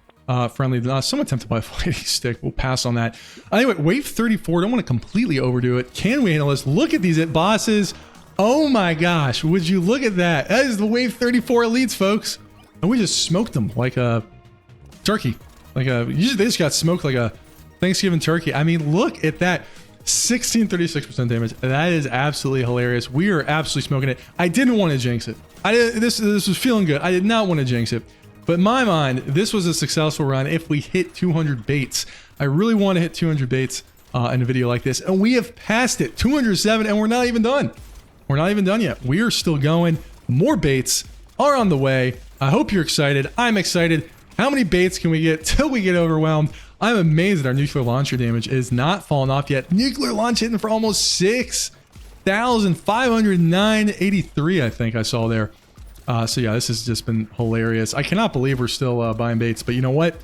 friendly than us. Somewhat tempted by a fighting stick. We'll pass on that. Anyway, wave 34, don't want to completely overdo it. Can we handle this? Look at these bosses. Oh my gosh, would you look at that? That is the wave 34 elites, folks. And we just smoked them like a turkey. They just got smoked like a Thanksgiving turkey. I mean, look at that. 1636% damage. That is absolutely hilarious. We are absolutely smoking it. I didn't want to jinx it. This was feeling good. I did not want to jinx it. But in my mind, this was a successful run if we hit 200 baits. I really want to hit 200 baits in a video like this. And we have passed it. 207, and we're not even done. We're not even done yet. We are still going. More baits are on the way. I hope you're excited. I'm excited. How many baits can we get till we get overwhelmed? I'm amazed that our nuclear launcher damage is not falling off yet. Nuclear launch hitting for almost 6,509.83, I think I saw there. So yeah, this has just been hilarious. I cannot believe we're still buying baits, but you know what?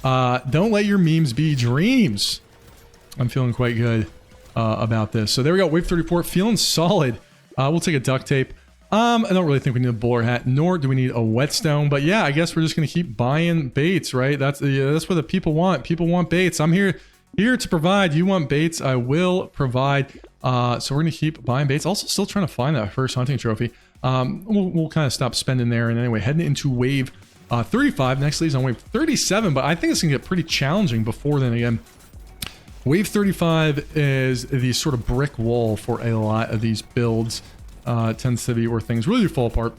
Don't let your memes be dreams. I'm feeling quite good about this. So there we go. Wave 34, feeling solid. We'll take a duct tape. I don't really think we need a bowler hat, nor do we need a whetstone. But yeah, I guess we're just gonna keep buying baits, right? That's what the people want. People want baits. I'm here to provide. You want baits? I will provide. So we're gonna keep buying baits. Also, still trying to find that first hunting trophy. We'll kind of stop spending there. And anyway, heading into wave 35. Next leads on wave 37, but I think it's gonna get pretty challenging before then again. Wave 35 is the sort of brick wall for a lot of these builds. Tends to be where things really fall apart.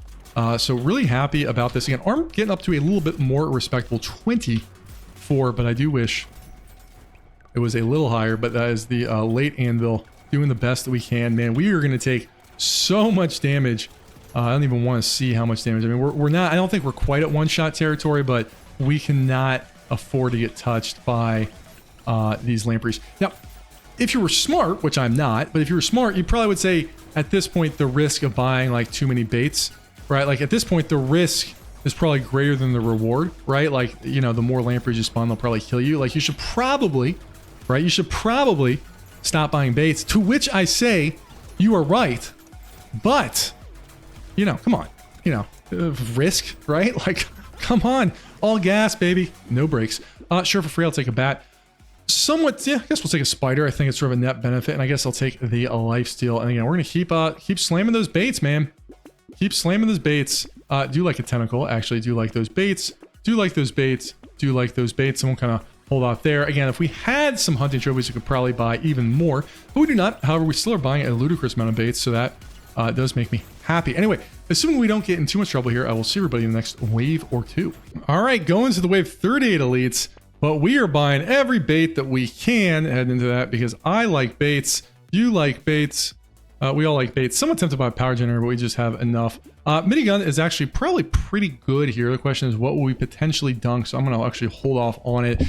So really happy about this. Again, armor getting up to a little bit more respectable 24, but I do wish it was a little higher. But that is the late anvil doing the best that we can. Man, we are going to take so much damage. I don't even want to see how much damage. I mean, we're not, I don't think we're quite at one-shot territory, but we cannot afford to get touched by these lampreys. Now, if you were smart, which I'm not, but if you were smart, you probably would say at this point, the risk of buying like too many baits, right? Like at this point, the risk is probably greater than the reward, right? Like, you know, the more lampreys you spawn, they'll probably kill you. Like you should probably, right? You should probably stop buying baits, to which I say you are right. But, you know, come on, you know, risk, right? Like, come on, all gas, baby. No brakes. Sure, for free, I'll take a bat. Somewhat, yeah, I guess we'll take a spider. I think it's sort of a net benefit, and I guess I'll take the lifesteal. And again, we're gonna keep slamming those baits, man. Keep slamming those baits. Do like a tentacle, actually. Do like those baits. Do like those baits. Do like those baits. And we'll kind of hold off there. Again, if we had some hunting trophies, we could probably buy even more, but we do not. However, we still are buying a ludicrous amount of baits, so that does make me happy. Anyway, assuming we don't get in too much trouble here, I will see everybody in the next wave or two. All right, going to the wave 38 elites, but we are buying every bait that we can head into that because I like baits. You like baits. We all like baits. Somewhat tempted by a power generator, but we just have enough. Minigun is actually probably pretty good here. The question is, what will we potentially dunk? So I'm going to actually hold off on it.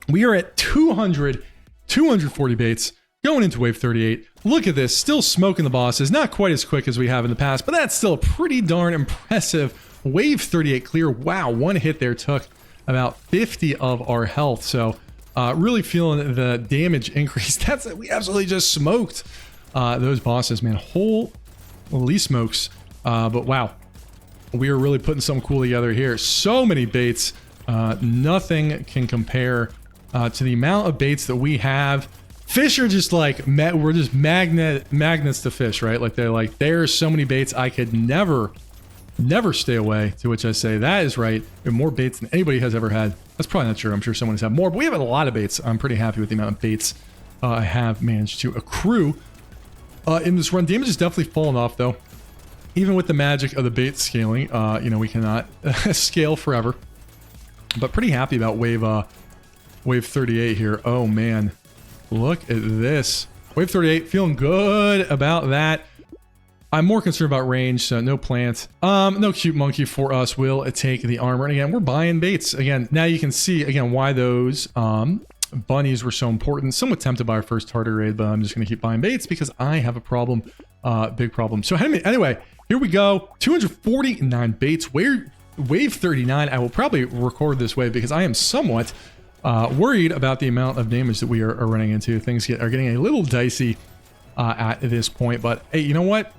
We are at 240 baits going into wave 38. Look at this, still smoking the bosses. Not quite as quick as we have in the past, but that's still a pretty darn impressive wave 38 clear. Wow, one hit there took about 50 of our health. So really feeling the damage increase. That's it. We absolutely just smoked those bosses, man. Holy smokes. But wow, we are really putting something cool together here. So many baits. Nothing can compare to the amount of baits that we have. Fish are just like, we're just magnets to fish, right? Like, they're like, there's so many baits, I could never stay away. To which I say, that is right. We have more baits than anybody has ever had. That's probably not true. I'm sure someone has had more, but we have a lot of baits. I'm pretty happy with the amount of baits I have managed to accrue in this run. Damage has definitely fallen off, though. Even with the magic of the bait scaling, you know, we cannot scale forever. But pretty happy about wave 38 here. Oh, man. Look at this. Wave 38, feeling good about that. I'm more concerned about range, so no plant. No cute monkey for us will take the armor. And again, we're buying baits. Again, now you can see, again, why those bunnies were so important. Somewhat tempted by our first tartar raid, but I'm just going to keep buying baits because I have a problem, big problem. So anyway, here we go. 249 baits. Wave 39. I will probably record this wave because I am somewhat worried about the amount of damage that we are running into. Things are getting a little dicey at this point, but hey, you know what?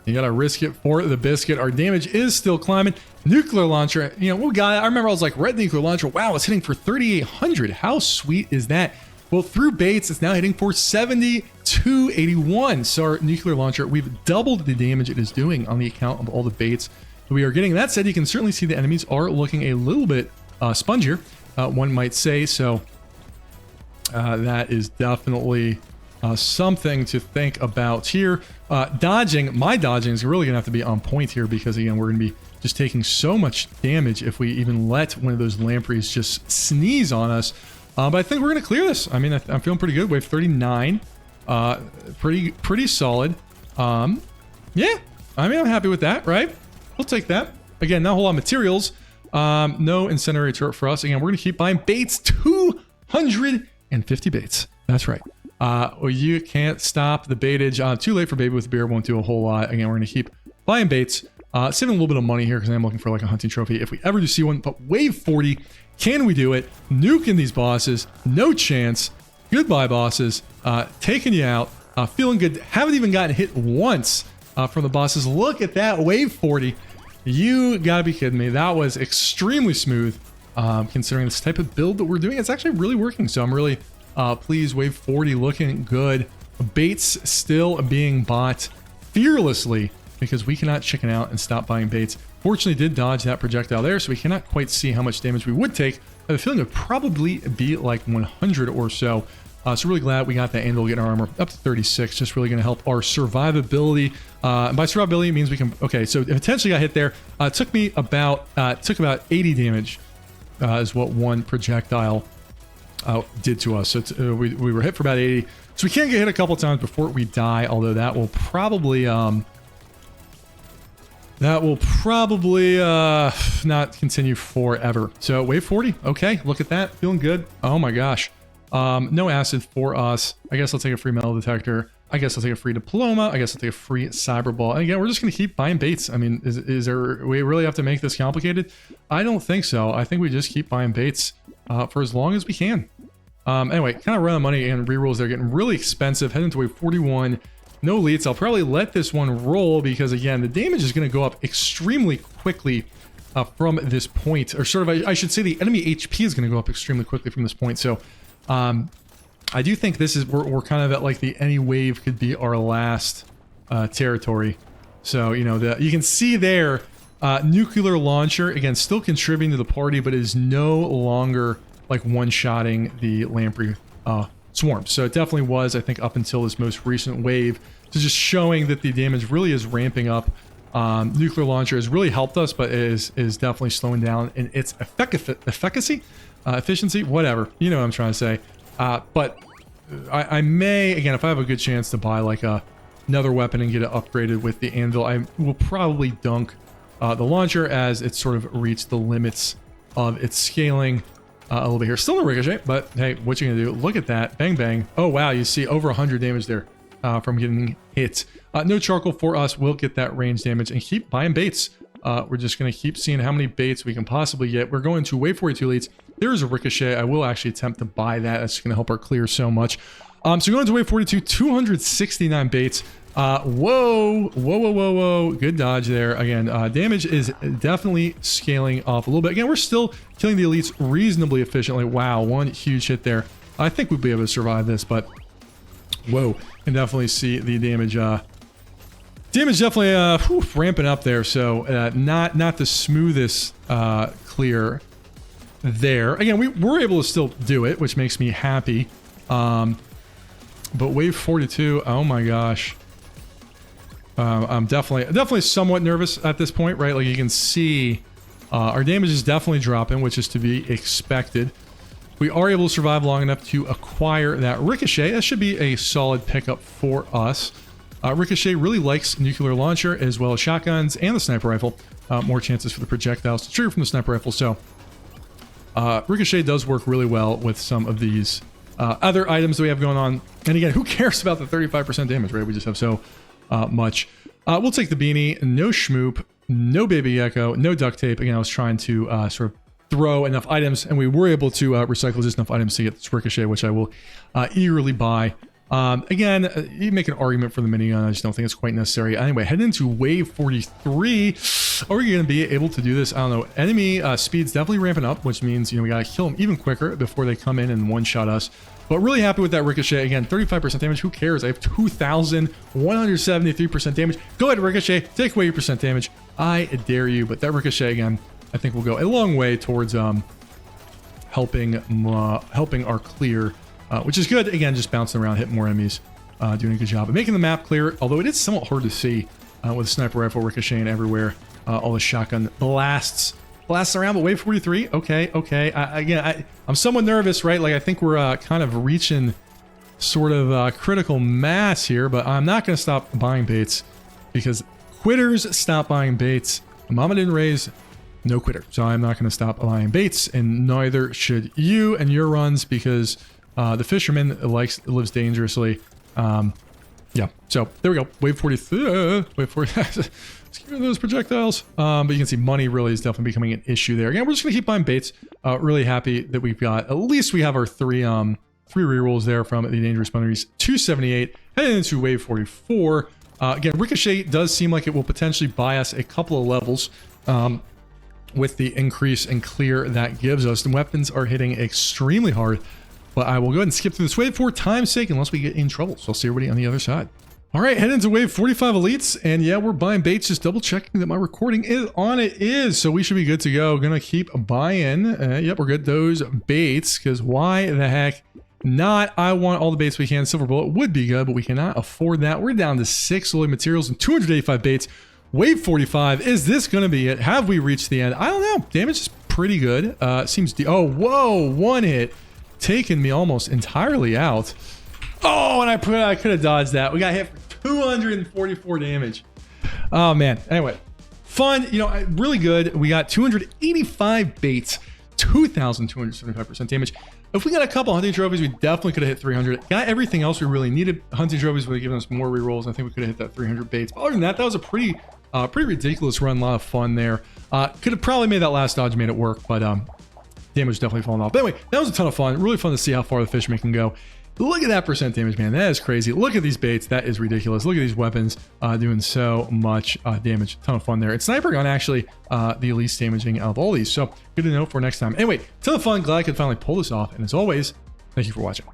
You gotta risk it for the biscuit. Our damage is still climbing. Nuclear launcher, you know, we got it. I remember I was like, red nuclear launcher. Wow, it's hitting for 3,800. How sweet is that? Well, through baits, it's now hitting for 7,281. So our nuclear launcher, we've doubled the damage it is doing on the account of all the baits that we are getting. That said, you can certainly see the enemies are looking a little bit spongier, one might say. So that is definitely something to think about here. Dodging, my dodging is really gonna have to be on point here because again, we're gonna be just taking so much damage if we even let one of those lampreys just sneeze on us. But I think we're gonna clear this. I mean, I'm feeling pretty good. Wave 39, pretty solid. Yeah, I mean, I'm happy with that, right? We'll take that. Again, not a whole lot of materials. No incendiary turret for us. Again, we're gonna keep buying baits. 250 baits. That's right. Well, you can't stop the baitage. Too late for baby with beer. Won't do a whole lot. Again, we're gonna keep buying baits. Saving a little bit of money here because I'm looking for like a hunting trophy if we ever do see one. But wave 40, can we do it? Nuking these bosses, no chance. Goodbye, bosses. Taking you out. Feeling good. Haven't even gotten hit once from the bosses. Look at that, wave 40. You gotta be kidding me. That was extremely smooth considering this type of build that we're doing. It's actually really working. So I'm really pleased. Wave 40 looking good. Baits still being bought fearlessly because we cannot chicken out and stop buying baits. Fortunately, did dodge that projectile there, so we cannot quite see how much damage we would take. I have a feeling it would probably be like 100 or so. So really glad we got that anvil getting our armor up to 36. Just really going to help our survivability. And by survivability, it means we can... Okay, so it potentially got hit there. Took about 80 damage is what one projectile did to us. So we were hit for about 80. So we can get hit a couple times before we die, although that will probably not continue forever. So wave 40, okay, look at that, feeling good. Oh my gosh. No acid for us. I guess I'll take a free metal detector. I guess I'll take a free diploma. I guess I'll take a free cyber ball. And again, we're just gonna keep buying baits. I mean, is there, we really have to make this complicated? I don't think so. I think we just keep buying baits for as long as we can. Anyway, kind of run out of money and rerolls. They're getting really expensive. Heading to wave 41. No leads. I'll probably let this one roll because again, the damage is going to go up extremely quickly from this point, or sort of, I should say the enemy HP is going to go up extremely quickly from this point. So I do think this is, we're kind of at like the any wave could be our last territory. So, you know, you can see there Nuclear launcher, again, still contributing to the party, but is no longer like one-shotting the lamprey swarm. So it definitely was, I think, up until this most recent wave. So just showing that the damage really is ramping up. Nuclear launcher has really helped us, but is definitely slowing down in its efficacy, efficiency, whatever. You know what I'm trying to say. But I may, again, if I have a good chance to buy like another weapon and get it upgraded with the anvil, I will probably dunk the launcher as it's sort of reached the limits of its scaling a little bit here. Still no ricochet, but hey, what you gonna do? Look at that. Bang, bang. Oh, wow. You see over 100 damage there from getting hit. No charcoal for us. We'll get that range damage and keep buying baits. We're just going to keep seeing how many baits we can possibly get. We're going to wave 42 elites. There is a ricochet. I will actually attempt to buy that. That's going to help our clear so much. So going to wave 42, 269 baits. Whoa. Good dodge there. Again, damage is definitely scaling off a little bit. Again, we're still killing the elites reasonably efficiently. Wow, one huge hit there. I think we'd be able to survive this, but whoa, can definitely see the damage. Damage definitely ramping up there. So not the smoothest clear there. Again, we were able to still do it, which makes me happy. But wave 42, oh my gosh. I'm definitely somewhat nervous at this point, right? Like you can see our damage is definitely dropping, which is to be expected. We are able to survive long enough to acquire that ricochet. That should be a solid pickup for us. Ricochet really likes nuclear launcher as well as shotguns and the sniper rifle. More chances for the projectiles to trigger from the sniper rifle. So Ricochet does work really well with some of these other items that we have going on. And again, who cares about the 35% damage, right? We just have so much. We'll take the beanie. No schmoop, no baby gecko, no duct tape. Again, I was trying to sort of throw enough items, and we were able to recycle just enough items to get this ricochet, which I will eagerly buy. Again, you make an argument for the minigun. I just don't think it's quite necessary. Anyway, heading into wave 43. Are we going to be able to do this? I don't know. Enemy speed's definitely ramping up, which means, you know, we got to kill them even quicker before they come in and one-shot us. But really happy with that ricochet. Again, 35% damage. Who cares? I have 2,173% damage. Go ahead, ricochet. Take away your percent damage. I dare you. But that ricochet, again, I think will go a long way towards helping our clear, which is good. Again, just bouncing around, hitting more enemies, doing a good job of making the map clear. Although it is somewhat hard to see with sniper rifle ricocheting everywhere. All the shotgun blasts around. But wave 43, okay. I'm somewhat nervous, right? Like I think we're kind of reaching sort of critical mass here. But I'm not going to stop buying baits because quitters stop buying baits. Mama didn't raise. No quitter. So I'm not going to stop buying baits, and neither should you and your runs, because the fisherman lives dangerously. Yeah. So there we go. Wave 43. Wave 40. Let's get rid of those projectiles. But you can see money really is definitely becoming an issue there. Again, we're just going to keep buying baits. Really happy that we've got, at least we have our three rerolls there from the dangerous boundaries. 278. Heading into wave 44. Again, ricochet does seem like it will potentially buy us a couple of levels. With the increase in clear that gives us. The weapons are hitting extremely hard, but I will go ahead and skip through this wave for time's sake unless we get in trouble. So I'll see everybody on the other side. All right, head into wave 45 elites, and yeah, we're buying baits, just double checking that my recording is on. It is, so we should be good to go. Gonna keep buying. Yep, we're good. Those baits, because why the heck not? I want all the baits we can. Silver bullet would be good, but we cannot afford that. We're down to 6 solar materials and 285 baits. Wave 45, is this going to be it? Have we reached the end? I don't know. Damage is pretty good. Seems oh, whoa, one hit. Taking me almost entirely out. Oh, and I could have dodged that. We got hit for 244 damage. Oh, man. Anyway, fun. You know, really good. We got 285 baits, 2,275% damage. If we got a couple hunting trophies, we definitely could have hit 300. Got everything else we really needed. Hunting trophies would have given us more rerolls. I think we could have hit that 300 baits. But other than that, that was a pretty ridiculous run. A lot of fun there. Could have probably made that last dodge, made it work, but damage definitely falling off. But anyway, that was a ton of fun. Really fun to see how far the fisherman can go. Look at that percent damage, man. That is crazy. Look at these baits. That is ridiculous. Look at these weapons doing so much damage. Ton of fun there. And sniper gun actually the least damaging out of all these. So good to know for next time. Anyway, ton of fun. Glad I could finally pull this off. And as always, thank you for watching.